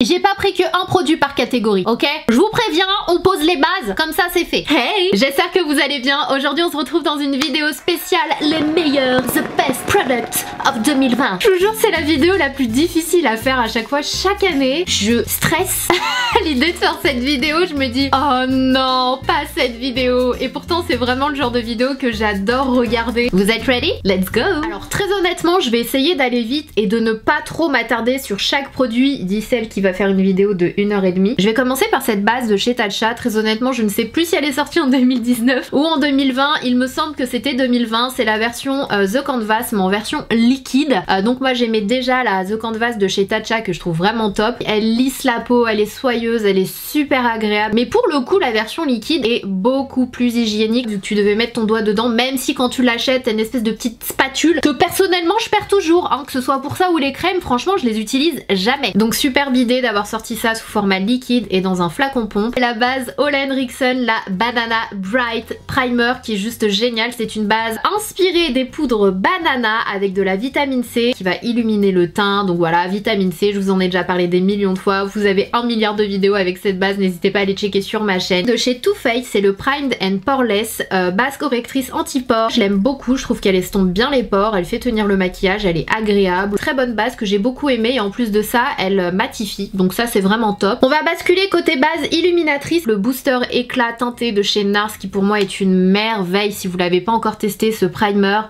J'ai pas pris que un produit par catégorie, ok? Je vous préviens, on pose les bases, comme ça c'est fait. Hey! J'espère que vous allez bien. Aujourd'hui on se retrouve dans une vidéo spéciale les meilleurs, the best products of 2020. Je vous jure c'est la vidéo la plus difficile à faire à chaque fois, chaque année. Je stresse à l'idée de faire cette vidéo, je me dis oh non, pas cette vidéo. Et pourtant c'est vraiment le genre de vidéo que j'adore regarder. Vous êtes ready? Let's go! Alors très honnêtement, je vais essayer d'aller vite et de ne pas trop m'attarder sur chaque produit, dit celle qui va faire une vidéo de 1h30. Je vais commencer par cette base de chez Tatcha. Très honnêtement, je ne sais plus si elle est sortie en 2019 ou en 2020. Il me semble que c'était 2020. C'est la version The Canvas, mais en version liquide. Donc moi j'aimais déjà la The Canvas de chez Tatcha que je trouve vraiment top. Elle lisse la peau, elle est soyeuse, elle est super agréable. Mais pour le coup, la version liquide est beaucoup plus hygiénique vu que tu devais mettre ton doigt dedans, même si quand tu l'achètes, t'as une espèce de petite spatule que personnellement je perds toujours, hein, que ce soit pour ça ou les crèmes, franchement je les utilise jamais. Donc superbe idée d'avoir sorti ça sous format liquide et dans un flacon pompe. La base Ole Henriksen, la Banana Bright Primer qui est juste géniale. C'est une base inspirée des poudres banana avec de la vitamine C qui va illuminer le teint. Donc voilà, vitamine C, je vous en ai déjà parlé des millions de fois. Vous avez 1 milliard de vidéos avec cette base, n'hésitez pas à aller checker sur ma chaîne. De chez Too Faced, c'est le Primed and Poreless base correctrice anti-pores. Je l'aime beaucoup, je trouve qu'elle estompe bien les pores, elle fait tenir le maquillage, elle est agréable. Très bonne base que j'ai beaucoup aimée et en plus de ça, elle matifie. Donc ça c'est vraiment top. On va basculer côté base illuminatrice, le booster éclat teinté de chez NARS qui pour moi est une merveille. Si vous l'avez pas encore testé, ce primer,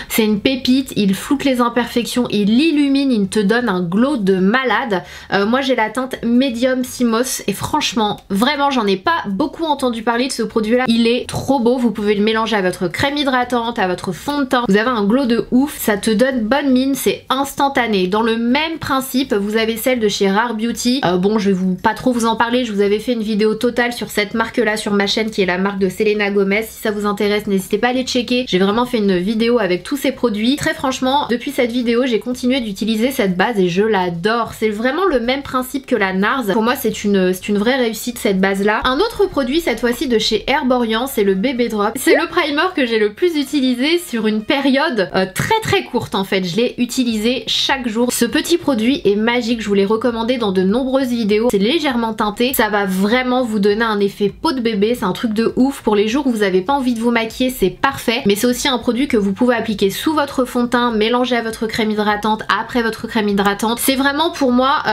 c'est une pépite, il floute les imperfections, il illumine, il te donne un glow de malade. Moi j'ai la teinte Medium Cimos et franchement, vraiment j'en ai pas beaucoup entendu parler de ce produit là. Il est trop beau, vous pouvez le mélanger à votre crème hydratante, à votre fond de teint. Vous avez un glow de ouf, ça te donne bonne mine, c'est instantané. Dans le même principe, vous avez celle de chez Rare Beauty. Bon, je vais pas trop vous en parler, je vous avais fait une vidéo totale sur cette marque là sur ma chaîne qui est la marque de Selena Gomez. Si ça vous intéresse, n'hésitez pas à aller checker. J'ai vraiment fait une vidéo avec tous ces produits. Très franchement, depuis cette vidéo, j'ai continué d'utiliser cette base et je l'adore. C'est vraiment le même principe que la NARS. Pour moi, c'est une vraie réussite cette base là. Un autre produit, cette fois-ci de chez Herborian, c'est le Bébé Drop. C'est le primer que j'ai le plus utilisé sur une période très courte en fait. Je l'ai utilisé chaque jour. Ce petit produit est magique, je vous l'ai recommandé dans de nombreuses vidéos. C'est légèrement teinté, ça va vraiment vous donner un effet peau de bébé, c'est un truc de ouf. Pour les jours où vous n'avez pas envie de vous maquiller, c'est parfait. Mais c'est aussi un produit que vous pouvez appliquer sous votre fond de teint, mélanger à votre crème hydratante, après votre crème hydratante. C'est vraiment pour moi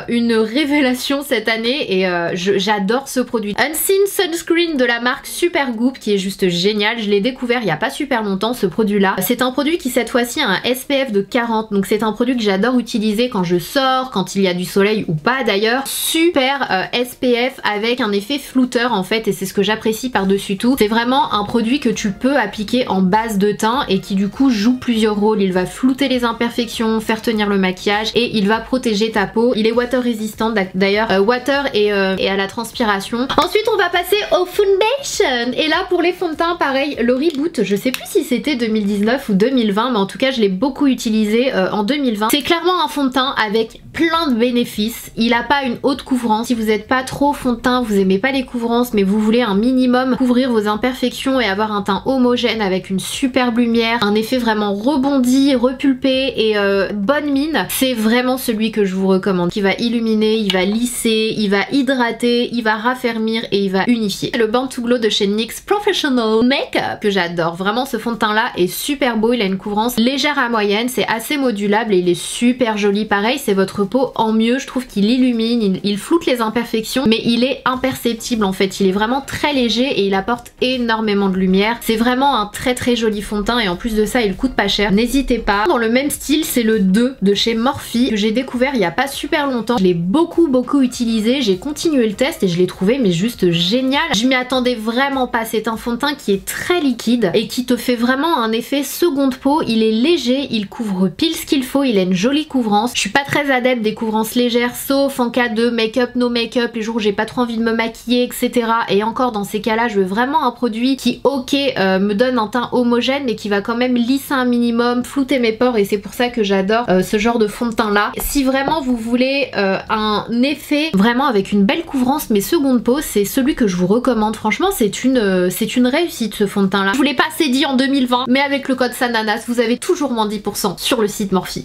une révélation cette année et j'adore ce produit. Unseen Sunscreen de la marque Supergoop qui est juste génial. Je l'ai découvert il n'y a pas super longtemps ce produit là. C'est un produit qui cette fois-ci a un SPF de 40, donc c'est un produit que j'adore utiliser quand je sors, quand il y a du soleil ou pas d'ailleurs. Super SPF avec un effet flouteur en fait et c'est ce que j'apprécie par-dessus tout. C'est vraiment un produit que tu peux appliquer en base de teint et qui du coup joue plusieurs rôles. Il va flouter les imperfections, faire tenir le maquillage et il va protéger ta peau. Il est water résistant d'ailleurs, water et à la transpiration. Ensuite on va passer au foundation et là pour les fonds de teint pareil, le Reboot, je sais plus si c'était 2019 ou 2020 mais en tout cas je l'ai beaucoup utilisé en 2020. C'est clairement un fond de teint avec plein de bénéfices. Il a pas une haute couvrance. Si vous n'êtes pas trop fond de teint, vous aimez pas les couvrances mais vous voulez un minimum couvrir vos imperfections et avoir un teint homogène avec une superbe lumière, un effet vraiment rebondi, repulpé et bonne mine, c'est vraiment celui que je vous recommande. Qui va illuminer, il va lisser, il va hydrater, il va raffermir et il va unifier. Le Born to Glow de chez NYX Professional Makeup que j'adore. Vraiment ce fond de teint là est super beau, il a une couvrance légère à moyenne, c'est assez modulable et il est super joli. Pareil, c'est votre peau en mieux, je trouve qu'il illumine, il floute les imperfections mais il est imperceptible en fait, il est vraiment très léger et il apporte énormément de lumière. C'est vraiment un très joli fond de teint et en plus de ça il coûte pas cher, n'hésitez pas. Dans le même style c'est le 2 de chez Morphe que j'ai découvert il y a pas super longtemps. Je l'ai beaucoup utilisé, j'ai continué le test et je l'ai trouvé mais juste génial. Je m'y attendais vraiment pas, c'est un fond de teint qui est très liquide et qui te fait vraiment un effet seconde peau. Il est léger, il couvre pile ce qu'il faut, il a une jolie couvrance. Je suis pas très adepte des couvrances légères sauf en cas de make-up, no make-up, les jours où j'ai pas trop envie de me maquiller etc. Et encore dans ces cas là je veux vraiment un produit qui ok me donne un teint homogène mais qui va quand même lisser un minimum, flouter mes pores et c'est pour ça que j'adore ce genre de fond de teint là. Si vraiment vous voulez un effet vraiment avec une belle couvrance mais seconde peau, c'est celui que je vous recommande. Franchement c'est une réussite ce fond de teint là. Je vous l'ai pas assez dit en 2020 mais avec le code SANANAS vous avez toujours moins 10% sur le site Morphe.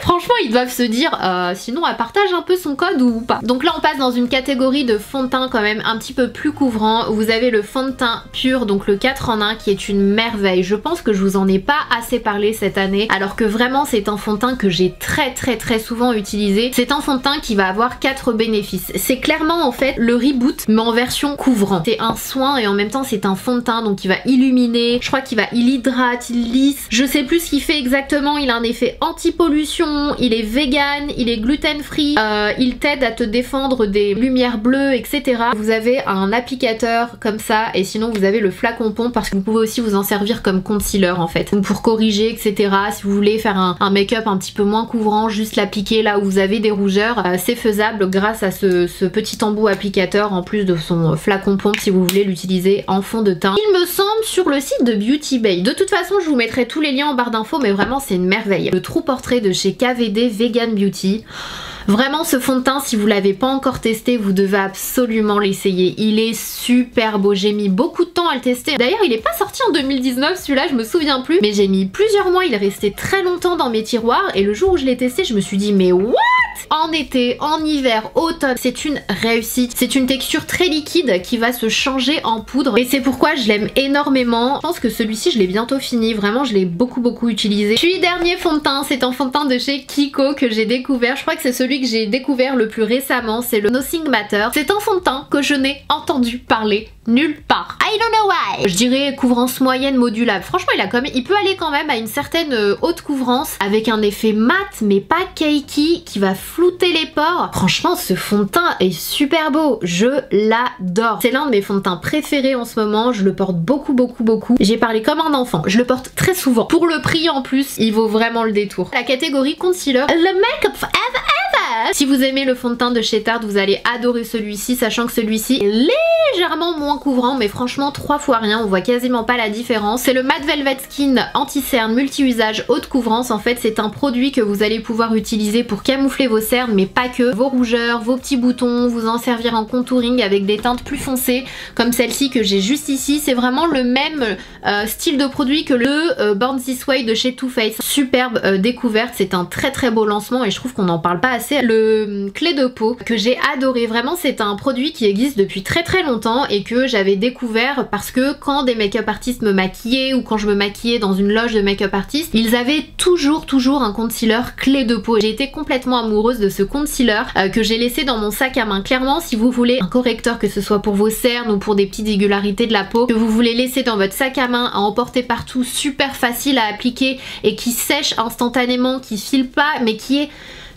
Franchement ils doivent se dire sinon elle partage un peu son code ou pas. Donc là on passe dans une catégorie de fond de teint quand même un petit peu plus couvrant. Vous avez le fond de teint pur, donc le 4 en 1 qui est une merveille. Je pense que je vous en ai pas assez parlé cette année, alors que vraiment c'est un fond de teint que j'ai très souvent utilisé. C'est un fond de teint qui va avoir 4 bénéfices. C'est clairement en fait le reboot mais en version couvrant. C'est un soin et en même temps c'est un fond de teint donc il va illuminer, je crois qu'il il hydrate, il lisse, je sais plus ce qu'il fait exactement. Il a un effet anti-pollution, il est vegan, il est gluten free, il t'aide à te défendre des lumières bleues, etc. Vous avez un applicateur comme ça et sinon vous avez le flacon pompe parce que vous pouvez aussi vous en servir comme concealer en fait. Donc pour corriger, etc. Si vous voulez faire un make-up un petit peu moins couvrant, juste l'appliquer là où vous avez des rougeurs, c'est faisable grâce à ce petit embout applicateur en plus de son flacon pompe si vous voulez l'utiliser en fond de teint. Il me semble sur le site de Beauty Bay. De toute façon je vous mettrai tous les liens en barre d'infos mais vraiment c'est une merveille. Le True Portrait de chez KVD Vegan Beauty. Vraiment ce fond de teint, si vous l'avez pas encore testé, vous devez absolument l'essayer. Il est super beau, j'ai mis beaucoup de temps à le tester. D'ailleurs il est pas sorti en 2019 celui-là, je me souviens plus. Mais j'ai mis plusieurs mois, il est resté très longtemps dans mes tiroirs. Et le jour où je l'ai testé, je me suis dit mais what? En été, en hiver, automne, c'est une réussite. C'est une texture très liquide qui va se changer en poudre. Et c'est pourquoi je l'aime énormément. Je pense que celui-ci je l'ai bientôt fini, vraiment je l'ai beaucoup utilisé. Puis dernier fond de teint, c'est un fond de teint de chez Kiko que j'ai découvert. Je crois que c'est celui que j'ai découvert le plus récemment, c'est le Nothing Matter. C'est un fond de teint que je n'ai entendu parler nulle part. I don't know why. Je dirais couvrance moyenne modulable. Franchement il peut aller quand même à une certaine haute couvrance avec un effet mat mais pas cakey qui va flouter les pores. Franchement ce fond de teint est super beau, je l'adore. C'est l'un de mes fonds de teint préférés en ce moment, je le porte beaucoup. J'ai parlé comme un enfant, je le porte très souvent. Pour le prix en plus, il vaut vraiment le détour. La catégorie concealer, le make-up forever. Si vous aimez le fond de teint de chez Tarte, vous allez adorer celui-ci, sachant que celui-ci est légèrement moins couvrant, mais franchement 3 fois rien, on voit quasiment pas la différence. C'est le Matte Velvet Skin anti-cerne multi-usage haute couvrance. En fait c'est un produit que vous allez pouvoir utiliser pour camoufler vos cernes, mais pas que, vos rougeurs, vos petits boutons, vous en servir en contouring avec des teintes plus foncées, comme celle-ci que j'ai juste ici. C'est vraiment le même style de produit que le Born This Way de chez Too Faced. Superbe découverte, c'est un très beau lancement et je trouve qu'on n'en parle pas assez. Le clé de peau que j'ai adoré, vraiment c'est un produit qui existe depuis très longtemps et que j'avais découvert parce que quand des make-up artistes me maquillaient ou quand je me maquillais dans une loge de make-up artistes, ils avaient toujours un concealer clé de peau. J'ai été complètement amoureuse de ce concealer que j'ai laissé dans mon sac à main. Clairement si vous voulez un correcteur, que ce soit pour vos cernes ou pour des petites irrégularités de la peau, que vous voulez laisser dans votre sac à main à emporter partout, super facile à appliquer et qui sèche instantanément, qui file pas mais qui est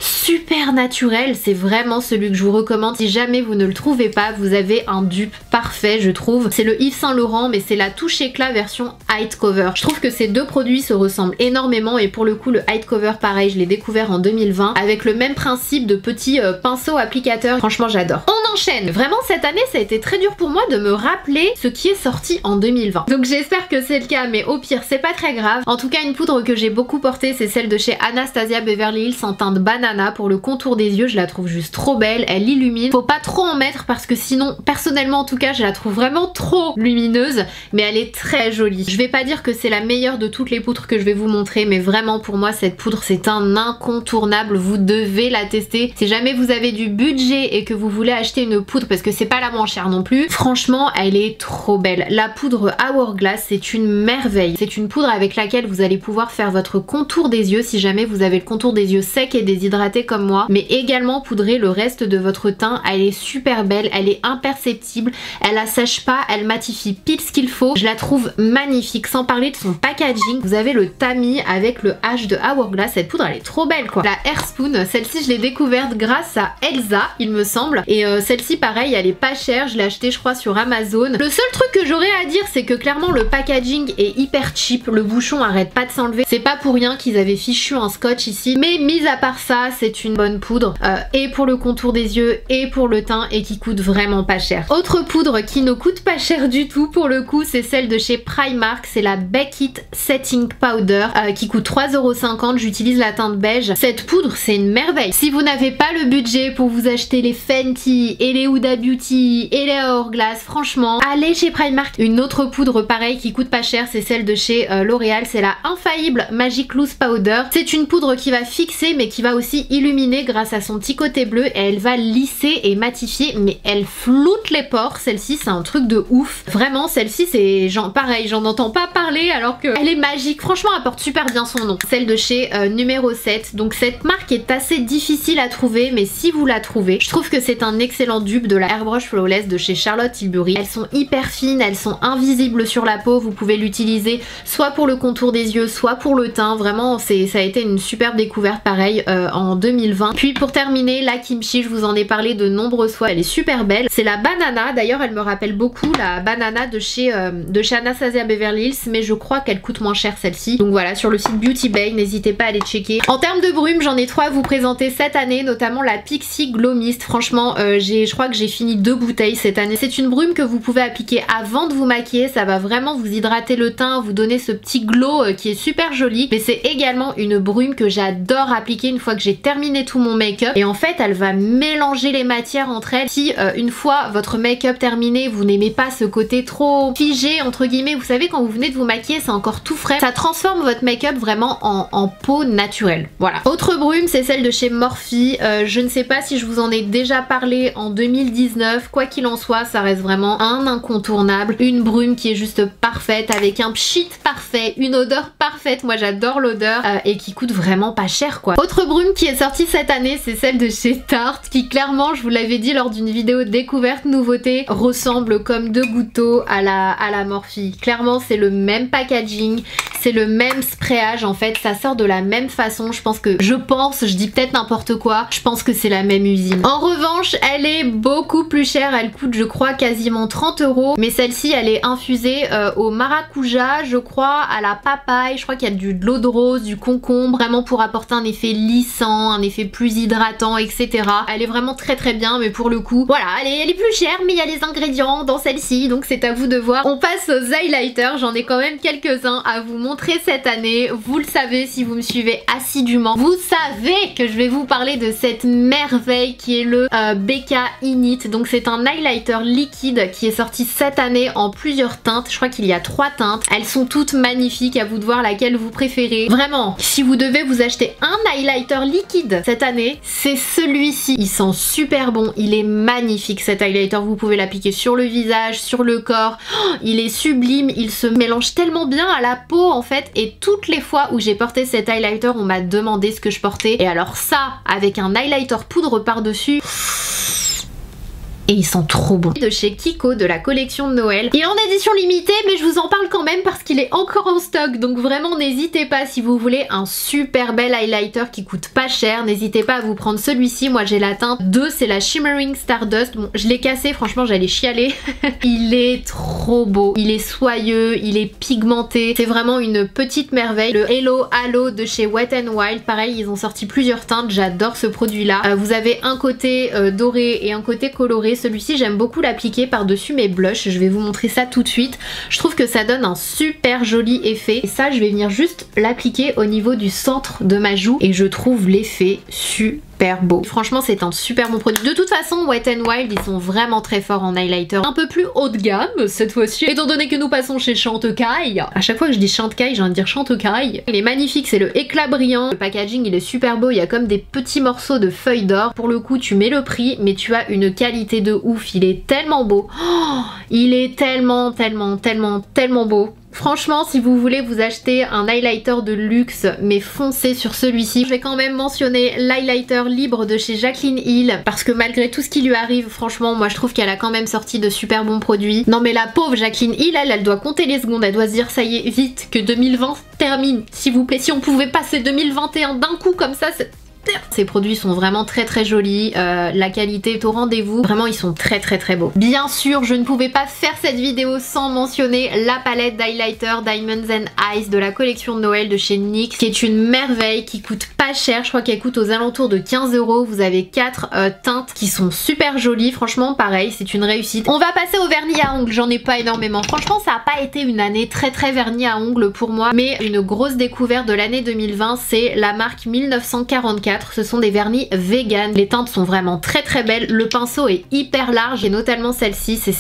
super naturel, c'est vraiment celui que je vous recommande. Si jamais vous ne le trouvez pas, vous avez un dupe parfait je trouve. C'est le Yves Saint Laurent mais c'est la touche éclat version Height Cover. Je trouve que ces deux produits se ressemblent énormément et pour le coup le Height Cover pareil, je l'ai découvert en 2020 avec le même principe de petits pinceaux applicateurs. Franchement j'adore. On enchaîne. Vraiment cette année ça a été très dur pour moi de me rappeler ce qui est sorti en 2020. Donc j'espère que c'est le cas mais au pire c'est pas très grave. En tout cas une poudre que j'ai beaucoup portée c'est celle de chez Anastasia Beverly Hills en teinte banane. Pour le contour des yeux, je la trouve juste trop belle, elle illumine. Faut pas trop en mettre parce que sinon, personnellement en tout cas, je la trouve vraiment trop lumineuse, mais elle est très jolie. Je vais pas dire que c'est la meilleure de toutes les poudres que je vais vous montrer, mais vraiment pour moi cette poudre c'est un incontournable, vous devez la tester. Si jamais vous avez du budget et que vous voulez acheter une poudre, parce que c'est pas la moins chère non plus, franchement elle est trop belle. La poudre Hourglass c'est une merveille. C'est une poudre avec laquelle vous allez pouvoir faire votre contour des yeux si jamais vous avez le contour des yeux sec et déshydraté comme moi, mais également poudrer le reste de votre teint. Elle est super belle, elle est imperceptible, elle assèche pas, elle matifie pile ce qu'il faut. Je la trouve magnifique, sans parler de son packaging. Vous avez le tamis avec le H de Hourglass, cette poudre elle est trop belle quoi. La Hair Spoon, celle-ci je l'ai découverte grâce à Elsa il me semble, et celle-ci pareil elle est pas chère, je l'ai achetée je crois sur Amazon. Le seul truc que j'aurais à dire c'est que clairement le packaging est hyper cheap, le bouchon arrête pas de s'enlever. C'est pas pour rien qu'ils avaient fichu un scotch ici, mais mis à part ça c'est une bonne poudre et pour le contour des yeux et pour le teint et qui coûte vraiment pas cher. Autre poudre qui ne coûte pas cher du tout pour le coup, c'est celle de chez Primark, c'est la Bake It Setting Powder qui coûte 3,50 €. J'utilise la teinte beige. Cette poudre c'est une merveille. Si vous n'avez pas le budget pour vous acheter les Fenty et les Huda Beauty et les Hourglass, franchement allez chez Primark. Une autre poudre pareil qui coûte pas cher, c'est celle de chez L'Oréal, c'est la Infaillible Magic Loose Powder. C'est une poudre qui va fixer mais qui va aussi illuminer grâce à son petit côté bleu et elle va lisser et matifier, mais elle floute les pores. Celle-ci c'est un truc de ouf, vraiment. Celle-ci c'est genre pareil, j'en entends pas parler alors que elle est magique, franchement elle porte super bien son nom. Celle de chez numéro 7, donc cette marque est assez difficile à trouver, mais si vous la trouvez, je trouve que c'est un excellent dupe de la Airbrush Flawless de chez Charlotte Tilbury. Elles sont hyper fines, elles sont invisibles sur la peau, vous pouvez l'utiliser soit pour le contour des yeux, soit pour le teint. Vraiment ça a été une superbe découverte pareil en 2020. Puis pour terminer, la Kimchi, je vous en ai parlé de nombreuses fois, elle est super belle. C'est la Banana, d'ailleurs elle me rappelle beaucoup la Banana de chez Anastasia Beverly Hills, mais je crois qu'elle coûte moins cher celle-ci. Donc voilà, sur le site Beauty Bay, n'hésitez pas à aller checker. En termes de brume, j'en ai 3 à vous présenter cette année, notamment la Pixi Glow Mist. Franchement, je crois que j'ai fini 2 bouteilles cette année. C'est une brume que vous pouvez appliquer avant de vous maquiller, ça va vraiment vous hydrater le teint, vous donner ce petit glow qui est super joli. Mais c'est également une brume que j'adore appliquer une fois que j'ai terminé tout mon make-up. Et en fait, elle va mélanger les matières entre elles. Si une fois votre make-up terminé, vous n'aimez pas ce côté trop figé, entre guillemets, vous savez quand vous venez de vous maquiller, c'est encore tout frais, ça transforme votre make-up vraiment en peau naturelle. Voilà. Autre brume, c'est celle de chez Morphe. Je ne sais pas si je vous en ai déjà parlé en 2019, quoi qu'il en soit, ça reste vraiment un incontournable. Une brume qui est juste parfaite, avec un pchit parfait, une odeur parfaite, moi j'adore l'odeur, et qui coûte vraiment pas cher quoi. Autre brume qui est sortie cette année, c'est celle de chez Tarte, qui clairement, je vous l'avais dit lors d'une vidéo découverte nouveauté, ressemble comme 2 gouttes d'eau à la Morphe. Clairement c'est le même packaging, c'est le même sprayage en fait, ça sort de la même façon. Je dis peut-être n'importe quoi, je pense que c'est la même usine. En revanche, elle est beaucoup plus chère, elle coûte je crois quasiment 30 €, mais celle-ci elle est infusée au maracuja, je crois, à la papaye, je crois qu'il y a de l'eau de rose, du concombre, vraiment pour apporter un effet lissant, un effet plus hydratant, etc. Elle est vraiment très très bien, mais pour le coup, voilà, elle est plus chère, mais il y a les ingrédients dans celle-ci, donc c'est à vous de voir. On passe aux highlighters, j'en ai quand même quelques-uns à vous montrer cette année. Vous le savez si vous me suivez assidûment, vous savez que je vais vous parler de cette merveille qui est le Becca Init. Donc c'est un highlighter liquide qui est sorti cette année en plusieurs teintes, je crois qu'il y a 3 teintes. Elles sont toutes magnifiques, à vous de voir laquelle vous préférez. Vraiment, si vous devez vous acheter un highlighter liquide cette année, c'est celui-ci. Il sent super bon, il est magnifique cet highlighter, vous pouvez l'appliquer sur le visage, sur le corps. Oh, il est sublime, il se mélange tellement bien à la peau en fait, et toutes les fois où j'ai porté cet highlighter, on m'a demandé ce que je portais, et alors ça, avec un highlighter poudre par-dessus, et ils sont trop bons. De chez Kiko, de la collection de Noël. Il est en édition limitée, mais je vous en parle quand même parce qu'il est encore en stock. Donc vraiment n'hésitez pas si vous voulez un super bel highlighter qui coûte pas cher. N'hésitez pas à vous prendre celui-ci. Moi j'ai la teinte 2, c'est la Shimmering Stardust. Bon, je l'ai cassé, franchement j'allais chialer. Il est trop beau. Il est soyeux, il est pigmenté. C'est vraiment une petite merveille. Le Hello Halo de chez Wet n Wild. Pareil, ils ont sorti plusieurs teintes. J'adore ce produit là. Vous avez un côté doré et un côté coloré. Celui-ci j'aime beaucoup l'appliquer par-dessus mes blushs, je vais vous montrer ça tout de suite. Je trouve que ça donne un super joli effet. Et ça je vais venir juste l'appliquer au niveau du centre de ma joue et je trouve l'effet super beau. Franchement c'est un super bon produit. De toute façon Wet n Wild ils sont vraiment très forts en highlighter. Un peu plus haut de gamme cette fois-ci, étant donné que nous passons chez Chantecaille. À chaque fois que je dis Chantecaille j'ai envie de dire Chantecaille. Il est magnifique, c'est le éclat brillant. Le packaging il est super beau, il y a comme des petits morceaux de feuilles d'or. Pour le coup tu mets le prix mais tu as une qualité de ouf, il est tellement beau. Oh, il est tellement beau. Franchement si vous voulez vous acheter un highlighter de luxe, mais foncez sur celui-ci. Je vais quand même mentionner l'highlighter libre de chez Jaclyn Hill parce que malgré tout ce qui lui arrive, franchement moi je trouve qu'elle a quand même sorti de super bons produits. Non mais la pauvre Jaclyn Hill, elle doit compter les secondes, elle doit se dire ça y est vite que 2020 termine s'il vous plaît. Si on pouvait passer 2021 d'un coup comme ça, c'est... Ces produits sont vraiment très jolis, la qualité est au rendez-vous, vraiment ils sont très beaux. Bien sûr je ne pouvais pas faire cette vidéo sans mentionner la palette d'highlighter Diamonds and Eyes de la collection de Noël de chez NYX, qui est une merveille, qui coûte pas cher, je crois qu'elle coûte aux alentours de 15 €. Vous avez 4 teintes qui sont super jolies, franchement pareil c'est une réussite. On va passer au vernis à ongles, j'en ai pas énormément, franchement ça a pas été une année très vernis à ongles pour moi, mais une grosse découverte de l'année 2020 c'est la marque 1944. 04. Ce sont des vernis vegan. Les teintes sont vraiment très très belles. Le pinceau est hyper large et notamment celle-ci, c'est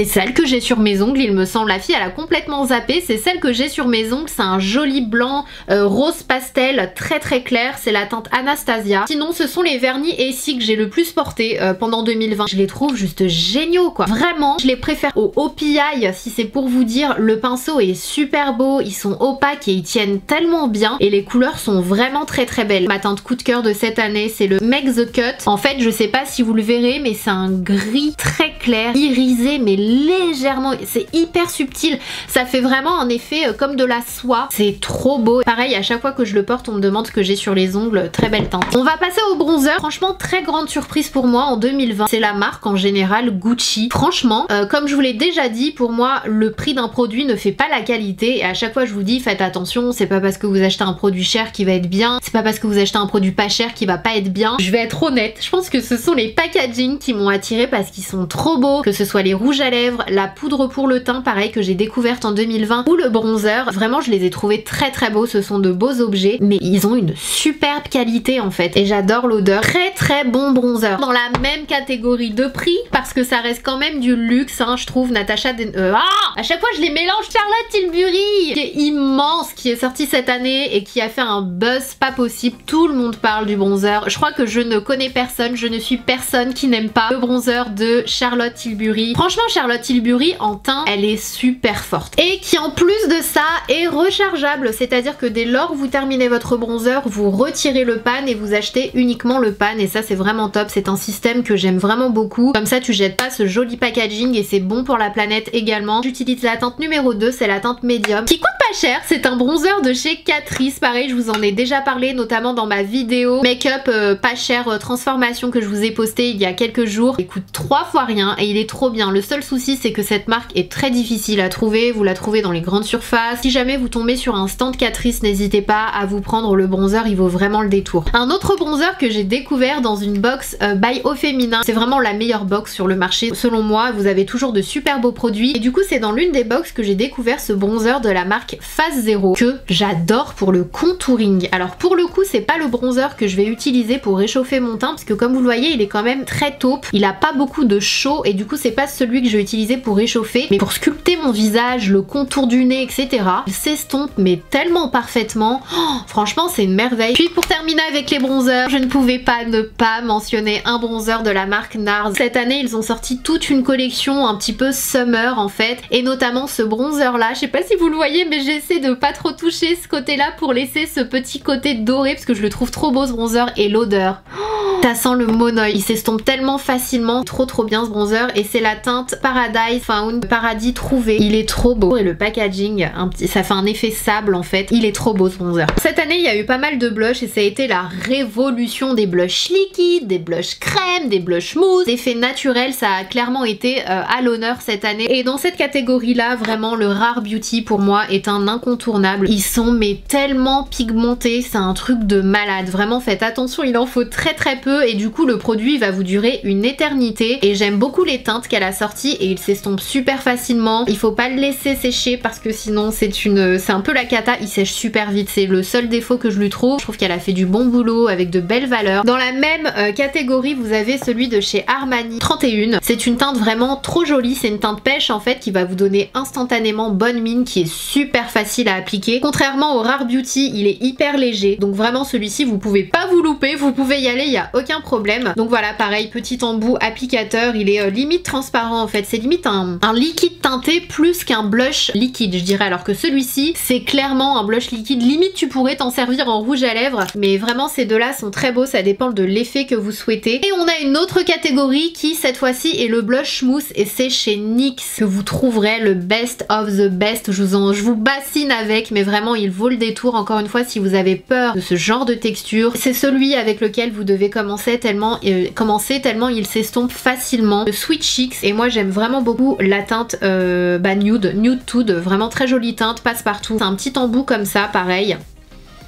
celle que j'ai sur mes ongles, il me semble. La fille, elle a complètement zappé. C'est celle que j'ai sur mes ongles. C'est un joli blanc rose pastel très très clair. C'est la teinte Anastasia. Sinon, ce sont les vernis Essie que j'ai le plus porté pendant 2020. Je les trouve juste géniaux, quoi. Vraiment, je les préfère au OPI. Si c'est pour vous dire, le pinceau est super beau. Ils sont opaques et ils tiennent tellement bien. Et les couleurs sont vraiment très très belles. Ma teinte coup de cœur de cette année, c'est le Make the Cut. En fait, je sais pas si vous le verrez, mais c'est un gris très clair, irisé, mais légèrement, c'est hyper subtil, ça fait vraiment un effet comme de la soie, c'est trop beau. Pareil, à chaque fois que je le porte, on me demande ce que j'ai sur les ongles, très belle teinte. On va passer au bronzer. Franchement, très grande surprise pour moi en 2020, c'est la marque en général Gucci. Franchement, comme je vous l'ai déjà dit, pour moi, le prix d'un produit ne fait pas la qualité, et à chaque fois je vous dis, faites attention, c'est pas parce que vous achetez un produit cher qui va être bien, c'est pas parce que vous achetez un produit pas cher qui va pas être bien. Je vais être honnête, je pense que ce sont les packaging qui m'ont attiré parce qu'ils sont trop beaux, que ce soit les rouges à lèvres, la poudre pour le teint pareil que j'ai découverte en 2020 ou le bronzer, vraiment je les ai trouvés très très beaux, ce sont de beaux objets mais ils ont une superbe qualité en fait et j'adore l'odeur. Très très bon bronzer dans la même catégorie de prix parce que ça reste quand même du luxe hein, je trouve. Natasha à chaque fois je les mélange. Charlotte Tilbury qui est immense, qui est sorti cette année et qui a fait un buzz pas possible, tout le monde parle du bronzer. Je crois que je ne connais personne, je ne suis personne qui n'aime pas le bronzer de Charlotte Tilbury. Franchement Charlotte Tilbury en teint elle est super forte et qui en plus de ça est rechargeable, c'est-à-dire que dès lors que vous terminez votre bronzer vous retirez le pan et vous achetez uniquement le pan et ça c'est vraiment top. C'est un système que j'aime vraiment beaucoup, comme ça tu jettes pas ce joli packaging et c'est bon pour la planète également. J'utilise la teinte numéro 2, c'est la teinte médium qui coûte pas cher, c'est un bronzer de chez Catrice, pareil je vous en ai déjà parlé notamment dans ma vidéo make-up pas cher transformation que je vous ai posté il y a quelques jours. Il coûte 3 fois rien et il est trop bien. Le seul souci c'est que cette marque est très difficile à trouver, vous la trouvez dans les grandes surfaces. Si jamais vous tombez sur un stand Catrice, n'hésitez pas à vous prendre le bronzer, il vaut vraiment le détour. Un autre bronzer que j'ai découvert dans une box by Au Féminin, c'est vraiment la meilleure box sur le marché selon moi, vous avez toujours de super beaux produits et du coup c'est dans l'une des box que j'ai découvert ce bronzer de la marque Phase Zero que j'adore pour le contouring. Alors pour le coup c'est pas le bronzer que je vais utiliser pour réchauffer mon teint parce que comme vous le voyez il est quand même très taupe, il a pas beaucoup de chaud et du coup c'est pas celui que je vais utiliser pour réchauffer, mais pour sculpter mon visage, le contour du nez etc. Il s'estompe mais tellement parfaitement, oh, franchement c'est une merveille. Puis pour terminer avec les bronzers, je ne pouvais pas ne pas mentionner un bronzer de la marque NARS. Cette année ils ont sorti toute une collection un petit peu summer en fait, et notamment ce bronzer là, je sais pas si vous le voyez mais j'essaie de pas trop toucher ce côté là pour laisser ce petit côté doré parce que je le trouve trop beau ce bronzer. Et l'odeur, oh, ça sent le monoeil, il s'estompe tellement facilement, trop bien ce bronzer et c'est la teinte Paradise Found, Paradis Trouvé, il est trop beau et le packaging, ça fait un effet sable en fait, il est trop beau ce bronzer. Cette année il y a eu pas mal de blushs et ça a été la révolution des blushs liquides, des blushs crème, des blushs mousse, l'effet naturel ça a clairement été à l'honneur cette année et dans cette catégorie là vraiment le Rare Beauty pour moi est un incontournable. Ils sont mais tellement pigmentés, c'est un truc de malade, vraiment faites attention, il en faut très peu et du coup le produit va vous durer une éternité et j'aime beaucoup les teintes qu'elle a sorties et il s'estompe super facilement. Il faut pas le laisser sécher parce que sinon c'est un peu la cata, il sèche super vite, c'est le seul défaut que je lui trouve. Je trouve qu'elle a fait du bon boulot avec de belles valeurs. Dans la même catégorie vous avez celui de chez Armani 31, c'est une teinte vraiment trop jolie, c'est une teinte pêche en fait qui va vous donner instantanément bonne mine, qui est super facile à appliquer. Contrairement au Rare Beauty il est hyper léger donc vraiment celui-ci vous pouvez pas vous louper, vous pouvez y aller, il y a aucun problème. Donc voilà pareil, petit embout applicateur, il est limite transparent en fait, c'est limite un liquide teinté plus qu'un blush liquide je dirais, alors que celui-ci c'est clairement un blush liquide, limite tu pourrais t'en servir en rouge à lèvres, mais vraiment ces deux là sont très beaux, ça dépend de l'effet que vous souhaitez. Et on a une autre catégorie qui cette fois-ci est le blush mousse et c'est chez NYX que vous trouverez le best of the best, je vous bassine avec, mais vraiment il vaut le détour encore une fois si vous avez peur de ce genre de texture. C'est celui avec lequel vous devez commencer tellement il s'estompe facilement, le Sweet Chicks, et moi j'aime vraiment beaucoup la teinte Nude Tude, vraiment très jolie teinte, passe partout, c'est un petit embout comme ça pareil.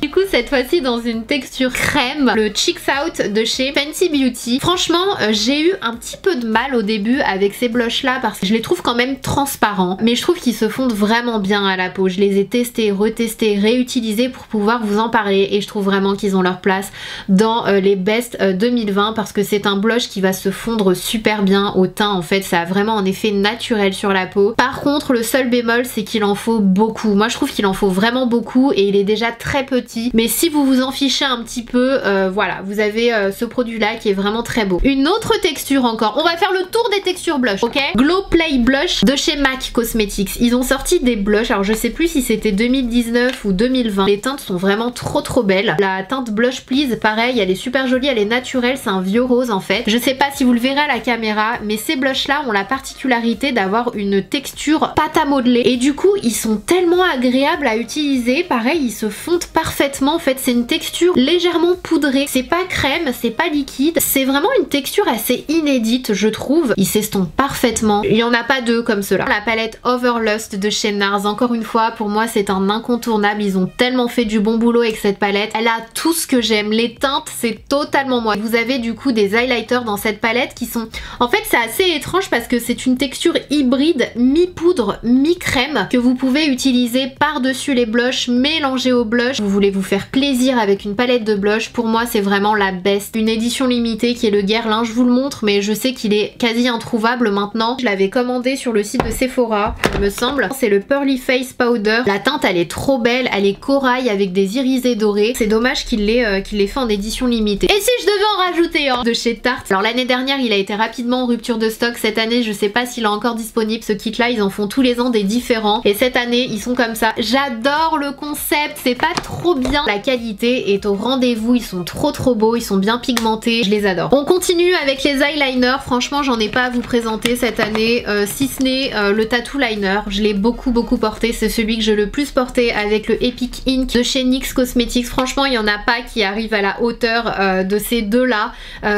Du coup cette fois-ci dans une texture crème, le Cheeks Out de chez Fenty Beauty. Franchement j'ai eu un petit peu de mal au début avec ces blushs là parce que je les trouve quand même transparents, mais je trouve qu'ils se fondent vraiment bien à la peau. Je les ai testés, retestés, réutilisés pour pouvoir vous en parler et je trouve vraiment qu'ils ont leur place dans les Best 2020 parce que c'est un blush qui va se fondre super bien au teint. En fait ça a vraiment un effet naturel sur la peau. Par contre le seul bémol c'est qu'il en faut beaucoup. Moi je trouve qu'il en faut vraiment beaucoup et il est déjà très petit, mais si vous vous en fichez un petit peu, voilà, vous avez ce produit là qui est vraiment très beau. Une autre texture encore, on va faire le tour des textures blush, ok? Glow Play Blush de chez MAC Cosmetics. Ils ont sorti des blushs, alors je sais plus si c'était 2019 ou 2020. Les teintes sont vraiment trop belles. La teinte Blush Please, pareil, elle est super jolie, elle est naturelle, c'est un vieux rose en fait. Je sais pas si vous le verrez à la caméra, mais ces blushs là ont la particularité d'avoir une texture pâte à modeler et du coup ils sont tellement agréables à utiliser. Pareil, ils se fondent parfaitement. En fait c'est une texture légèrement poudrée, c'est pas crème, c'est pas liquide, c'est vraiment une texture assez inédite je trouve. Ils s'estompent parfaitement, il y en a pas deux comme cela. La palette Overlust de chez NARS, encore une fois pour moi c'est un incontournable. Ils ont tellement fait du bon boulot avec cette palette, elle a tout ce que j'aime, les teintes c'est totalement moi. Vous avez du coup des highlighters dans cette palette qui sont, en fait c'est assez étrange parce que c'est une texture hybride mi-poudre mi-crème que vous pouvez utiliser par dessus les blushs, mélanger au blush. Vous voulez vous faire plaisir avec une palette de blush, pour moi c'est vraiment la best. Une édition limitée qui est le Guerlain, je vous le montre mais je sais qu'il est quasi introuvable maintenant. Je l'avais commandé sur le site de Sephora il me semble. C'est le Pearly Face Powder. La teinte elle est trop belle, elle est corail avec des irisés dorés. C'est dommage qu'il l'ait fait en édition limitée. Et si je devais en rajouter un de chez Tarte, alors l'année dernière il a été rapidement en rupture de stock, cette année je sais pas s'il est encore disponible. Ce kit là ils en font tous les ans des différents et cette année ils sont comme ça. J'adore le concept, c'est pas trop bien, la qualité est au rendez-vous, ils sont trop beaux, ils sont bien pigmentés, je les adore. On continue avec les eyeliners. Franchement j'en ai pas à vous présenter cette année, si ce n'est le Tattoo Liner. Je l'ai beaucoup porté, c'est celui que j'ai le plus porté avec le Epic Ink de chez NYX Cosmetics. Franchement il n'y en a pas qui arrive à la hauteur de ces deux là,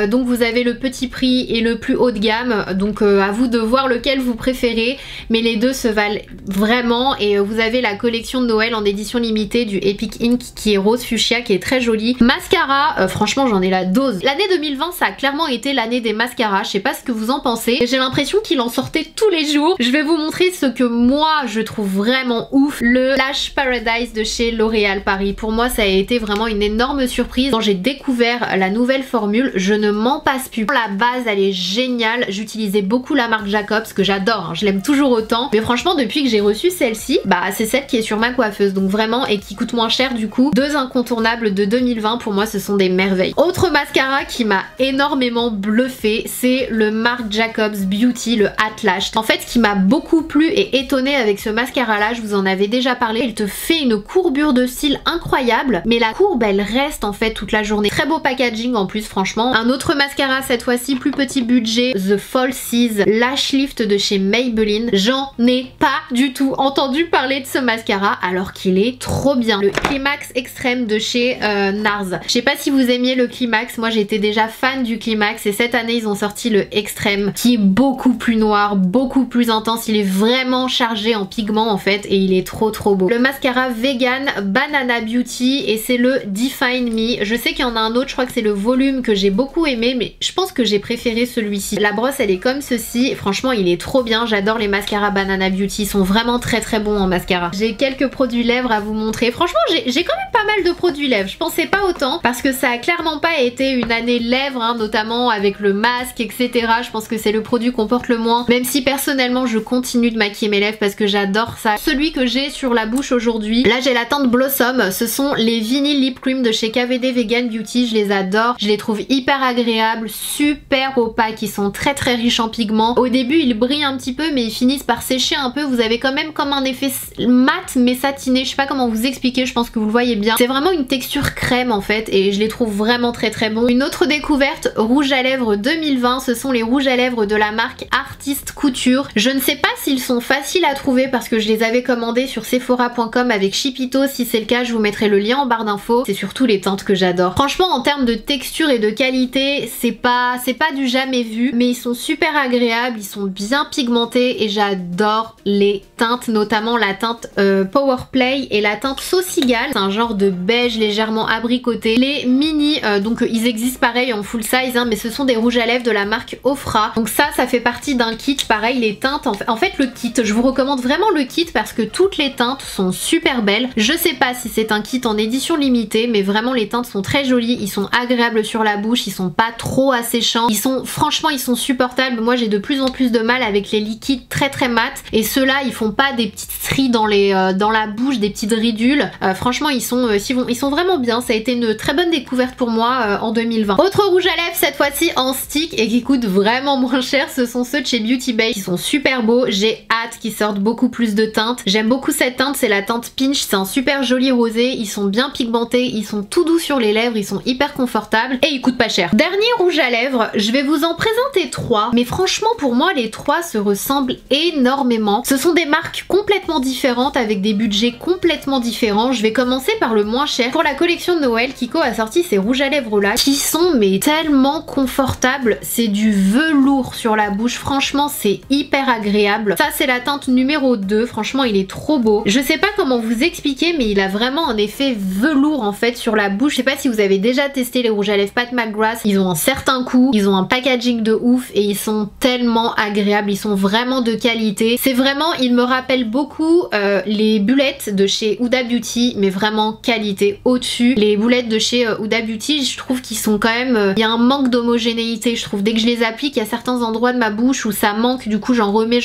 donc vous avez le petit prix et le plus haut de gamme, donc à vous de voir lequel vous préférez, mais les deux se valent vraiment. Et vous avez la collection de Noël en édition limitée du Epic Ink qui est rose fuchsia, qui est très jolie. Mascara, franchement j'en ai la dose. L'année 2020 ça a clairement été l'année des mascaras, je sais pas ce que vous en pensez, j'ai l'impression qu'il en sortait tous les jours. Je vais vous montrer ce que moi je trouve vraiment ouf, le Lash Paradise de chez L'Oréal Paris. Pour moi ça a été vraiment une énorme surprise quand j'ai découvert la nouvelle formule, je ne m'en passe plus. La base elle est géniale, j'utilisais beaucoup la marque Jacobs que j'adore, hein, je l'aime toujours autant, mais franchement depuis que j'ai reçu celle-ci, bah c'est celle qui est sur ma coiffeuse, donc vraiment, et qui coûte moins cher du coup. Deux incontournables de 2020, pour moi ce sont des merveilles. Autre mascara qui m'a énormément bluffé, c'est le Marc Jacobs Beauty, le Hat Lash. En fait ce qui m'a beaucoup plu et étonné avec ce mascara là, je vous en avais déjà parlé, il te fait une courbure de cils incroyable, mais la courbe elle reste en fait toute la journée. Très beau packaging en plus franchement. Un autre mascara cette fois-ci plus petit budget, The Falsies Lash Lift de chez Maybelline. J'en ai pas du tout entendu parler de ce mascara alors qu'il est trop bien. Le Climax Extrême de chez NARS. Je sais pas si vous aimiez le Climax, moi j'étais déjà fan du Climax et cette année ils ont sorti le Extrême qui est beaucoup plus noir, beaucoup plus intense, il est vraiment chargé en pigments en fait et il est trop beau. Le mascara Vegan Banana Beauty et c'est le Define Me. Je sais qu'il y en a un autre, je crois que c'est le Volume que j'ai beaucoup aimé, mais je pense que j'ai préféré celui-ci. La brosse elle est comme ceci et franchement il est trop bien, j'adore les mascaras Banana Beauty, ils sont vraiment très bons en mascara. J'ai quelques produits lèvres à vous montrer. Franchement j'ai quand même pas mal de produits lèvres, je pensais pas autant parce que ça a clairement pas été une année lèvres, hein, notamment avec le masque etc. Je pense que c'est le produit qu'on porte le moins, même si personnellement je continue de maquiller mes lèvres parce que j'adore ça. Celui que j'ai sur la bouche aujourd'hui, là j'ai la teinte Blossom, ce sont les Vinyl Lip Cream de chez KVD Vegan Beauty, je les adore, je les trouve hyper agréables, super opaques, ils sont très riches en pigments. Au début ils brillent un petit peu mais ils finissent par sécher un peu, vous avez quand même comme un effet mat mais satiné, je sais pas comment vous expliquer, je pense que vous le voyez bien. C'est vraiment une texture crème en fait et je les trouve vraiment très bons. Une autre découverte, rouge à lèvres 2020, ce sont les rouges à lèvres de la marque Artist Couture. Je ne sais pas s'ils sont faciles à trouver parce que je les avais commandés sur sephora.com avec Shipito, si c'est le cas je vous mettrai le lien en barre d'infos. C'est surtout les teintes que j'adore. Franchement en termes de texture et de qualité c'est pas du jamais vu, mais ils sont super agréables, ils sont bien pigmentés et j'adore les teintes, notamment la teinte Power Play et la teinte Saucigal. C'est un un genre de beige légèrement abricoté. Les mini, donc ils existent pareil en full size, hein, mais ce sont des rouges à lèvres de la marque Ofra. Donc ça fait partie d'un kit, pareil les teintes, en fait le kit, je vous recommande vraiment le kit parce que toutes les teintes sont super belles. Je sais pas si c'est un kit en édition limitée, mais vraiment les teintes sont très jolies, ils sont agréables sur la bouche, ils sont pas trop asséchants, franchement ils sont supportables. Moi j'ai de plus en plus de mal avec les liquides très mat, et ceux-là ils font pas des petites stries dans la bouche, des petites ridules. Franchement ils sont vraiment bien, ça a été une très bonne découverte pour moi en 2020. Autre rouge à lèvres cette fois-ci en stick et qui coûte vraiment moins cher, ce sont ceux de chez Beauty Bay qui sont super beaux. J'ai hâte qu'ils sortent beaucoup plus de teintes. J'aime beaucoup cette teinte, c'est la teinte Pinch, c'est un super joli rosé, ils sont bien pigmentés, ils sont tout doux sur les lèvres, ils sont hyper confortables et ils coûtent pas cher. Dernier rouge à lèvres, je vais vous en présenter 3, mais franchement pour moi les 3 se ressemblent énormément. Ce sont des marques complètement différentes avec des budgets complètement différents. Je vais commencer par le moins cher. Pour la collection de Noël, Kiko a sorti ces rouges à lèvres là qui sont mais tellement confortables. C'est du velours sur la bouche, franchement c'est hyper agréable. Ça c'est la teinte numéro 2, franchement il est trop beau. Je sais pas comment vous expliquer mais il a vraiment un effet velours en fait sur la bouche. Je sais pas si vous avez déjà testé les rouges à lèvres Pat McGrath, ils ont un certain coût, ils ont un packaging de ouf et ils sont tellement agréables, ils sont vraiment de qualité. C'est vraiment, il me rappelle beaucoup les bulettes de chez Huda Beauty, mais vraiment qualité au-dessus. Les boulettes de chez Huda Beauty, je trouve qu'ils sont quand même, il y a un manque d'homogénéité, je trouve. Dès que je les applique, il y a certains endroits de ma bouche où ça manque, du coup j'en remets.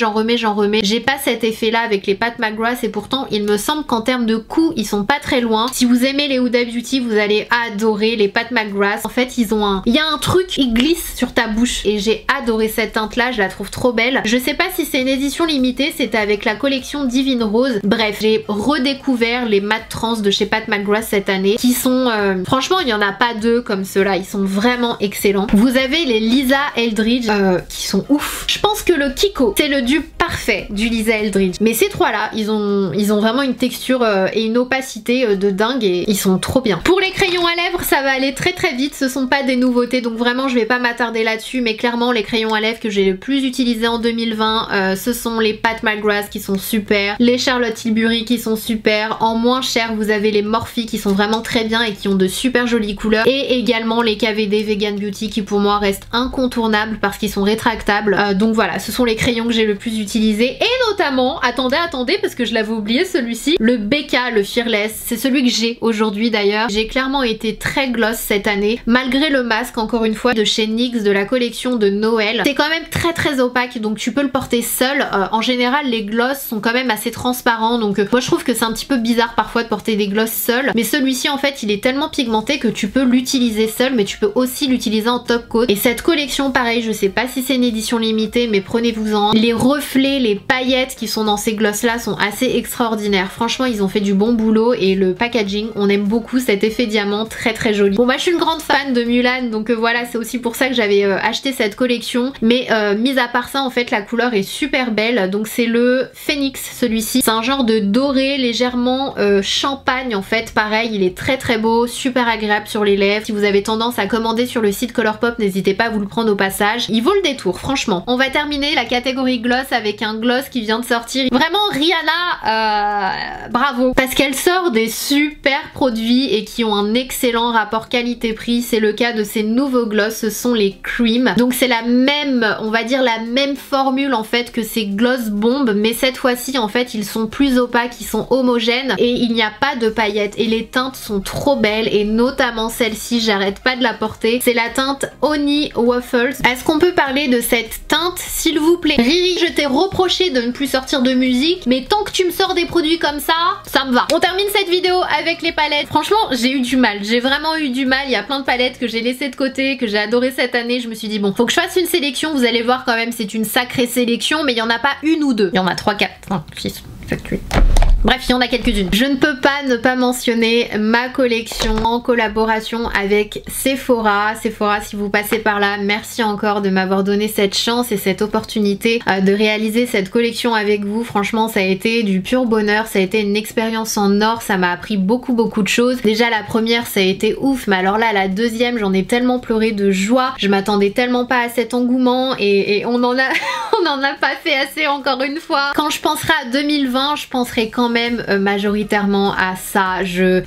J'ai pas cet effet là avec les Pat McGrath et pourtant il me semble qu'en termes de coût, ils sont pas très loin. Si vous aimez les Huda Beauty, vous allez adorer les Pat McGrath. En fait, il y a un truc, il glisse sur ta bouche et j'ai adoré cette teinte là, je la trouve trop belle. Je sais pas si c'est une édition limitée, c'était avec la collection Divine Rose. Bref, j'ai redécouvert les mat trans de chez Pat McGrath cette année qui sont franchement il n'y en a pas deux comme ceux-là, ils sont vraiment excellents. Vous avez les Lisa Eldridge qui sont ouf. Je pense que le Kiko c'est le dupe parfait du Lisa Eldridge, mais ces trois là ils ont vraiment une texture et une opacité de dingue et ils sont trop bien. Pour les crayons à lèvres ça va aller très vite, ce sont pas des nouveautés donc vraiment je vais pas m'attarder là-dessus, mais clairement les crayons à lèvres que j'ai le plus utilisé en 2020 ce sont les Pat McGrath qui sont super, les Charlotte Tilbury qui sont super. En moins cher vous avez les Morphe qui sont vraiment très bien et qui ont de super jolies couleurs, et également les KVD Vegan Beauty qui pour moi restent incontournables parce qu'ils sont rétractables. Donc voilà, ce sont les crayons que j'ai le plus utilisé, et notamment, attendez parce que je l'avais oublié celui-ci, le BK, le Fearless, c'est celui que j'ai aujourd'hui d'ailleurs. J'ai clairement été très gloss cette année, malgré le masque encore une fois de chez NYX de la collection de Noël. C'est quand même très opaque donc tu peux le porter seul. En général les gloss sont quand même assez transparents donc moi je trouve que c'est un petit peu bizarre parfois de porter des gloss seuls, mais celui-ci en fait il est tellement pigmenté que tu peux l'utiliser seul mais tu peux aussi l'utiliser en top coat. Et cette collection pareil, je sais pas si c'est une édition limitée mais prenez-vous-en. Les reflets, les paillettes qui sont dans ces gloss là sont assez extraordinaires, franchement ils ont fait du bon boulot et le packaging, on aime beaucoup cet effet diamant très joli. Bon moi je suis une grande fan de Mulan donc voilà, c'est aussi pour ça que j'avais acheté cette collection, mais mis à part ça en fait la couleur est super belle. Donc c'est le Phoenix, celui-ci c'est un genre de doré légèrement champagne en fait, pareil il est très beau, super agréable sur les lèvres. Si vous avez tendance à commander sur le site Colourpop, n'hésitez pas à vous le prendre au passage, il vaut le détour franchement. On va terminer la catégorie gloss avec un gloss qui vient de sortir. Vraiment Rihanna bravo, parce qu'elle sort des super produits et qui ont un excellent rapport qualité-prix. C'est le cas de ces nouveaux gloss, ce sont les Cream. Donc c'est la même, on va dire la même formule en fait que ces gloss bombes, mais cette fois-ci en fait ils sont plus opaques, ils sont homogènes et il n'y a pas de paillettes et les teintes sont trop belles, et notamment celle-ci, j'arrête pas de la porter, c'est la teinte Honey Waffles. Est-ce qu'on peut parler de cette teinte s'il vous plaît? Riri, je t'ai reproché de ne plus sortir de musique, mais tant que tu me sors des produits comme ça me va. On termine cette vidéo avec les palettes. Franchement j'ai eu du mal, j'ai vraiment eu du mal, il y a plein de palettes que j'ai laissées de côté, que j'ai adoré cette année. Je me suis dit bon, faut que je fasse une sélection, vous allez voir quand même c'est une sacrée sélection, mais il y en a pas une ou deux, il y en a 3, 4, 5, 6, 7, 8. Bref, il y en a quelques-unes. Je ne peux pas ne pas mentionner ma collection en collaboration avec Sephora. Sephora, si vous passez par là, merci encore de m'avoir donné cette chance et cette opportunité de réaliser cette collection avec vous. Franchement, ça a été du pur bonheur, ça a été une expérience en or, ça m'a appris beaucoup de choses. Déjà la première, ça a été ouf, mais alors là, la deuxième, j'en ai tellement pleuré de joie. Je m'attendais tellement pas à cet engouement et on en a pas fait assez encore une fois. Quand je penserai à 2020, je penserai quand même majoritairement à ça.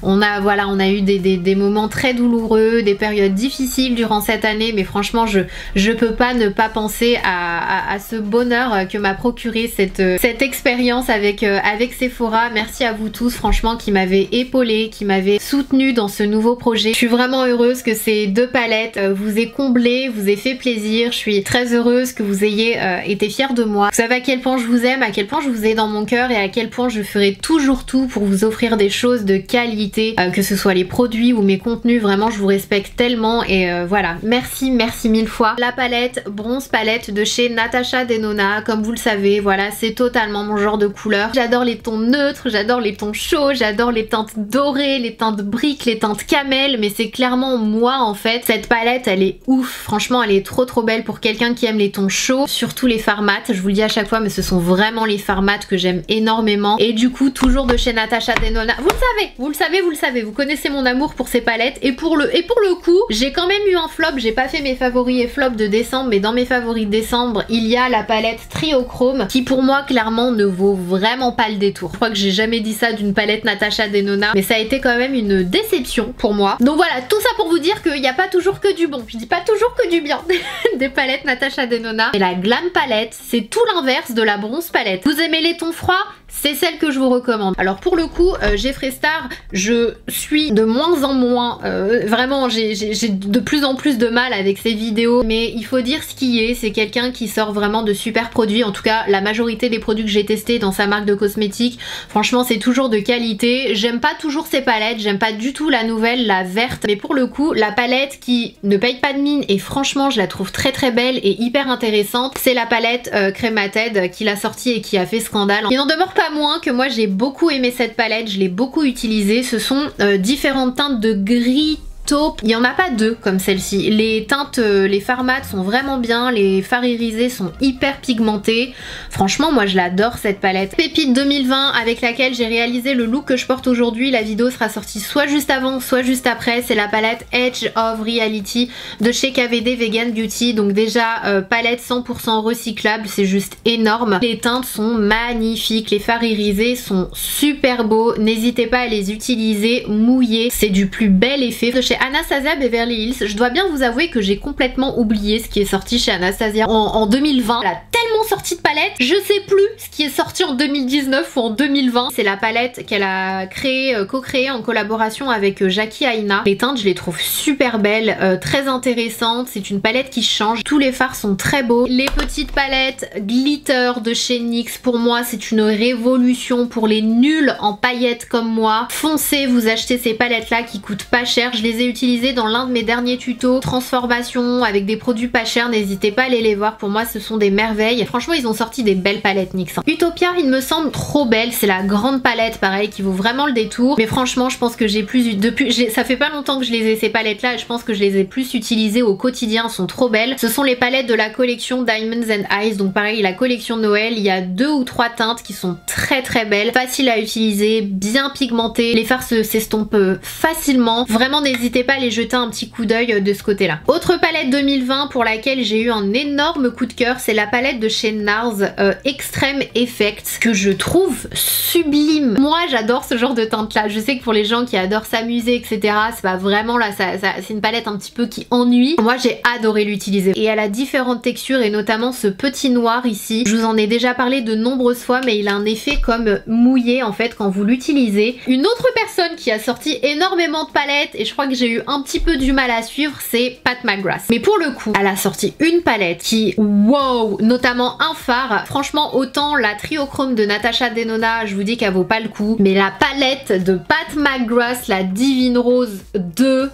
On a eu des moments très douloureux, des périodes difficiles durant cette année, mais franchement je peux pas ne pas penser à ce bonheur que m'a procuré cette expérience avec Sephora. Merci à vous tous franchement qui m'avez épaulé, qui m'avez soutenu dans ce nouveau projet. Je suis vraiment heureuse que ces deux palettes vous aient comblé, vous aient fait plaisir. Je suis très heureuse que vous ayez été fiers de moi. Vous savez à quel point je vous aime, à quel point je vous ai dans mon cœur et à quel point je ferai toujours tout pour vous offrir des choses de qualité, que ce soit les produits ou mes contenus. Vraiment je vous respecte tellement et voilà, merci mille fois. La palette bronze palette de chez Natasha Denona, comme vous le savez, voilà, c'est totalement mon genre de couleur. J'adore les tons neutres, j'adore les tons chauds, j'adore les teintes dorées, les teintes briques, les teintes camel, mais c'est clairement moi en fait. Cette palette elle est ouf, franchement elle est trop belle pour quelqu'un qui aime les tons chauds, surtout les fards mat. Je vous le dis à chaque fois mais ce sont vraiment les fards mat que j'aime énormément. Et du coup toujours de chez Natasha Denona, vous le savez, vous connaissez mon amour pour ces palettes. Et pour le coup j'ai quand même eu un flop, j'ai pas fait mes favoris et flops de décembre, mais dans mes favoris de décembre il y a la palette Triochrome qui pour moi clairement ne vaut vraiment pas le détour. Je crois que j'ai jamais dit ça d'une palette Natasha Denona, mais ça a été quand même une déception pour moi. Donc voilà, tout ça pour vous dire qu'il n'y a pas toujours que du bon, je dis pas toujours que du bien des palettes Natasha Denona. Et la Glam palette c'est tout l'inverse de la bronze palette. Vous aimez les tons froids? C'est celle que je vous recommande. Alors pour le coup, Jeffree Star, je suis de moins en moins, vraiment j'ai de plus en plus de mal avec ses vidéos, mais il faut dire ce qui est, c'est quelqu'un qui sort vraiment de super produits. En tout cas la majorité des produits que j'ai testés dans sa marque de cosmétiques, franchement c'est toujours de qualité. J'aime pas toujours ses palettes, j'aime pas du tout la nouvelle, la verte, mais pour le coup la palette qui ne paye pas de mine et franchement je la trouve très belle et hyper intéressante, c'est la palette Cremated qu'il a sortie et qui a fait scandale. Il n'en demeure pas moins que moi j'ai beaucoup aimé cette palette, je l'ai beaucoup utilisée. Ce sont différentes teintes de gris taupe. Il n'y en a pas deux comme celle-ci. Les teintes, les fards mat sont vraiment bien, les fards irisés sont hyper pigmentés. Franchement moi je l'adore cette palette. Pépite 2020 avec laquelle j'ai réalisé le look que je porte aujourd'hui. La vidéo sera sortie soit juste avant soit juste après. C'est la palette Edge of Reality de chez KVD Vegan Beauty. Donc déjà palette 100% recyclable, c'est juste énorme. Les teintes sont magnifiques, les fards irisés sont super beaux. N'hésitez pas à les utiliser mouillés, c'est du plus bel effet. De chez Anastasia Beverly Hills, je dois bien vous avouer que j'ai complètement oublié ce qui est sorti chez Anastasia en 2020. Elle a tellement sorti de palettes, je sais plus ce qui est sorti en 2019 ou en 2020. C'est la palette qu'elle a créée, co-créée en collaboration avec Jackie Aina. Les teintes je les trouve super belles, très intéressantes. C'est une palette qui change, tous les fards sont très beaux. Les petites palettes glitter de chez NYX, pour moi c'est une révolution pour les nuls en paillettes comme moi. Foncez, vous achetez ces palettes là qui coûtent pas cher. Je les ai utilisées dans l'un de mes derniers tutos transformation avec des produits pas chers, n'hésitez pas à aller les voir, pour moi ce sont des merveilles. Franchement ils ont sorti des belles palettes NYX. Utopia il me semble trop belle, c'est la grande palette pareil qui vaut vraiment le détour, mais franchement je pense que j'ai plus ça fait pas longtemps que je les ai ces palettes là et je pense que je les ai plus utilisées au quotidien, elles sont trop belles. Ce sont les palettes de la collection Diamonds and Eyes, donc pareil la collection Noël, il y a 2 ou 3 teintes qui sont très belles, faciles à utiliser, bien pigmentées, les fards s'estompent facilement, vraiment n'hésitez pas à les jeter un petit coup d'œil de ce côté là. Autre palette 2020 pour laquelle j'ai eu un énorme coup de cœur, c'est la palette de chez NARS Extreme Effects que je trouve sublime. Moi j'adore ce genre de teinte là, je sais que pour les gens qui adorent s'amuser etc, c'est pas vraiment là, c'est une palette un petit peu qui ennuie. Moi j'ai adoré l'utiliser et elle a différentes textures et notamment ce petit noir ici. Je vous en ai déjà parlé de nombreuses fois mais il a un effet comme mouillé en fait quand vous l'utilisez. Une autre personne qui a sorti énormément de palettes et je crois que j'ai eu un petit peu du mal à suivre, c'est Pat McGrath. Mais pour le coup, elle a sorti une palette qui, wow, notamment un fard. Franchement, autant la Triochrome de Natasha Denona, je vous dis qu'elle vaut pas le coup. Mais la palette de Pat McGrath, la Divine Rose 2,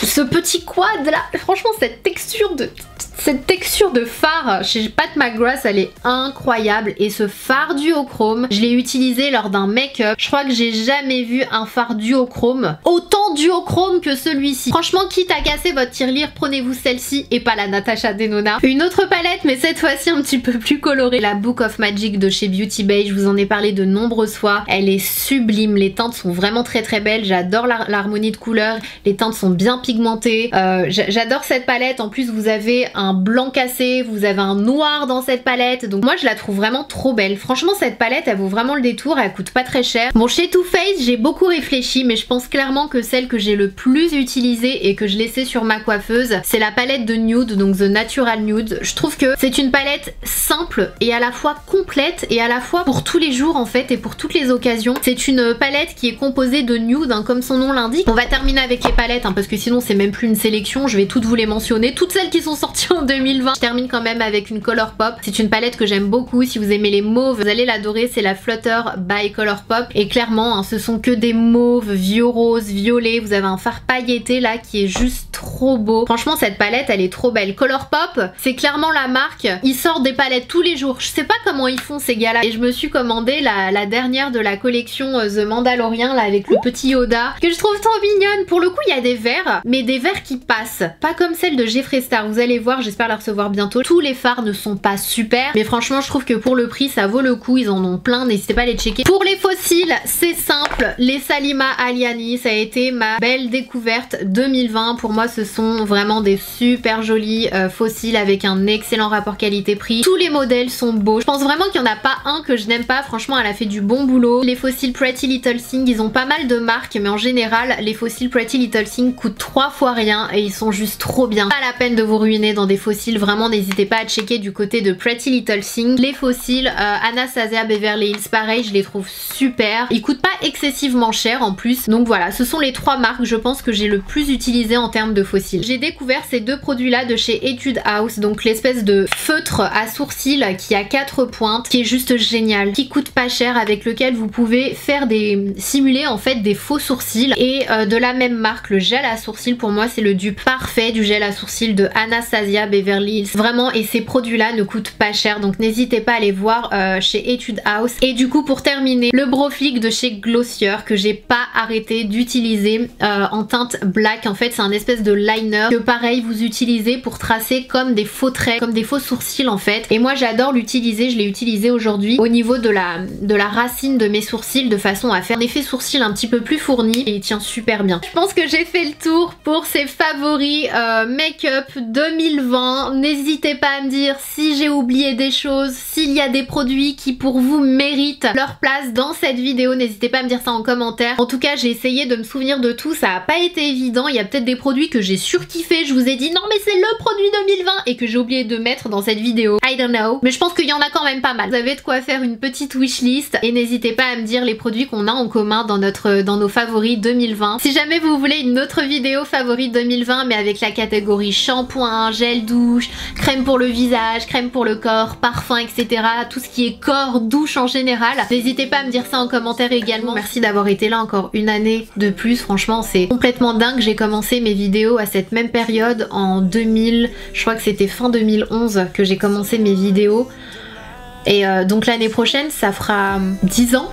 ce petit quad là, franchement cette texture de fard chez Pat McGrath elle est incroyable et ce fard duochrome je l'ai utilisé lors d'un make-up. Je crois que j'ai jamais vu un fard duochrome autant duochrome que celui-ci. Franchement quitte à casser votre tirelire, prenez-vous celle-ci et pas la Natasha Denona. Une autre palette mais cette fois-ci un petit peu plus colorée, la Book of Magic de chez Beauty Bay. Je vous en ai parlé de nombreuses fois, elle est sublime, les teintes sont vraiment très belles, j'adore l'harmonie de couleurs, les teintes sont bien pigmentées, j'adore cette palette. En plus vous avez un blanc cassé, vous avez un noir dans cette palette. Donc moi je la trouve vraiment trop belle. Franchement cette palette elle vaut vraiment le détour, elle coûte pas très cher. Bon chez Too Faced j'ai beaucoup réfléchi mais je pense clairement que celle que j'ai le plus utilisée et que je laissais sur ma coiffeuse c'est la palette de nude, donc The Natural Nude. Je trouve que c'est une palette simple et à la fois complète et à la fois pour tous les jours en fait et pour toutes les occasions. C'est une palette qui est composée de nude hein, comme son nom l'indique. On va terminer avec les palettes hein, parce que sinon c'est même plus une sélection, je vais toutes vous les mentionner, toutes celles qui sont sorties en 2020. Je termine quand même avec une Colourpop. C'est une palette que j'aime beaucoup, si vous aimez les mauves vous allez l'adorer, c'est la Flutter by Colourpop et clairement hein, ce sont que des mauves, vieux roses, violets, vous avez un fard pailleté là qui est juste trop beau. Franchement cette palette elle est trop belle. Colourpop c'est clairement la marque, ils sortent des palettes tous les jours, je sais pas comment ils font ces gars là et je me suis commandé la dernière de la collection The Mandalorian là avec le petit Yoda que je trouve trop mignonne. Pour le coup il y a des verres mais des verres qui passent, pas comme celle de Jeffree Star, vous allez voir, j'espère la recevoir bientôt. Tous les fards ne sont pas super mais franchement je trouve que pour le prix ça vaut le coup, ils en ont plein, n'hésitez pas à les checker. Pour les fossiles c'est simple, les Salima Aliani, ça a été ma belle découverte 2020. Pour moi ce sont vraiment des super jolis fossiles avec un excellent rapport qualité-prix. Tous les modèles sont beaux, je pense vraiment qu'il n'y en a pas un que je n'aime pas, franchement elle a fait du bon boulot. Les fossiles Pretty Little Thing, ils ont pas mal de marques mais en général les fossiles Pretty Little Thing coûtent 3 fois rien et ils sont juste trop bien. Pas la peine de vous ruiner dans des fossiles, vraiment n'hésitez pas à checker du côté de Pretty Little Thing. Les fossiles Anastasia Beverly Hills, pareil je les trouve super, ils coûtent pas excessivement cher en plus. Donc voilà, ce sont les 3 marques je pense que j'ai le plus utilisé en termes de fossiles. J'ai découvert ces 2 produits là de chez Etude House, donc l'espèce de feutre à sourcils qui a 4 pointes, qui est juste génial, qui coûte pas cher, avec lequel vous pouvez faire simuler en fait des faux sourcils. Et de la même marque, le gel à sourcils, pour moi c'est le dupe parfait du gel à sourcils de Anastasia Beverly Hills, vraiment, et ces produits là ne coûtent pas cher donc n'hésitez pas à aller voir chez Etude House. Et du coup pour terminer, le Brow Flick de chez Glossier que j'ai pas arrêté d'utiliser en teinte black. En fait c'est un espèce de liner que pareil vous utilisez pour tracer comme des faux traits, comme des faux sourcils en fait, et moi j'adore l'utiliser, je l'ai utilisé aujourd'hui au niveau de la racine de mes sourcils de façon à faire un effet sourcil un petit peu plus fourni et il tient super bien. Je pense que j'ai fait le tour pour ces favoris make-up 2020. N'hésitez pas à me dire si j'ai oublié des choses, s'il y a des produits qui pour vous méritent leur place dans cette vidéo, n'hésitez pas à me dire ça en commentaire. En tout cas j'ai essayé de me souvenir de tout, ça a pas été évident, il y a peut-être des produits que j'ai surkiffé, je vous ai dit non mais c'est le produit 2020 et que j'ai oublié de mettre dans cette vidéo, I don't know, mais je pense qu'il y en a quand même pas mal. Vous avez de quoi faire une petite wishlist et n'hésitez pas à me dire les produits qu'on a en commun dans nos favoris 2020. Si jamais vous voulez une autre vidéo favoris 2020 mais avec la catégorie shampoing, gel douche, crème pour le visage, crème pour le corps, parfum, etc. tout ce qui est corps, douche en général, n'hésitez pas à me dire ça en commentaire également. Merci d'avoir été là encore une année de plus, franchement c'est complètement dingue. J'ai commencé mes vidéos à cette même période en 2000, je crois que c'était fin 2011 que j'ai commencé mes vidéos et donc l'année prochaine ça fera 10 ans.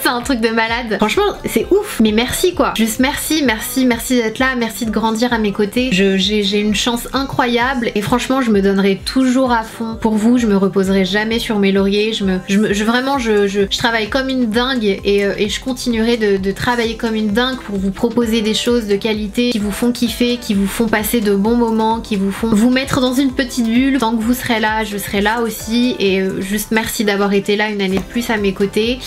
C'est un truc de malade. Franchement, c'est ouf. Mais merci quoi. Juste merci, merci, merci d'être là. Merci de grandir à mes côtés. J'ai une chance incroyable et franchement, je me donnerai toujours à fond pour vous. Je me reposerai jamais sur mes lauriers. Vraiment, je travaille comme une dingue et je continuerai de travailler comme une dingue pour vous proposer des choses de qualité qui vous font kiffer, qui vous font passer de bons moments, qui vous font vous mettre dans une petite bulle. Tant que vous serez là, je serai là aussi et juste merci d'avoir été là une année de plus à mes côtés.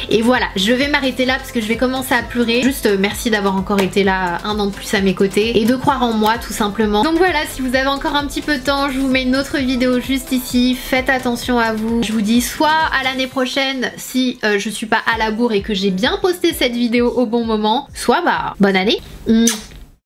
Et voilà, je vais m'arrêter là parce que je vais commencer à pleurer. Juste merci d'avoir encore été là un an de plus à mes côtés et de croire en moi tout simplement. Donc voilà, si vous avez encore un petit peu de temps, je vous mets une autre vidéo juste ici. Faites attention à vous. Je vous dis soit à l'année prochaine si je suis pas à la bourre et que j'ai bien posté cette vidéo au bon moment, soit bah bonne année.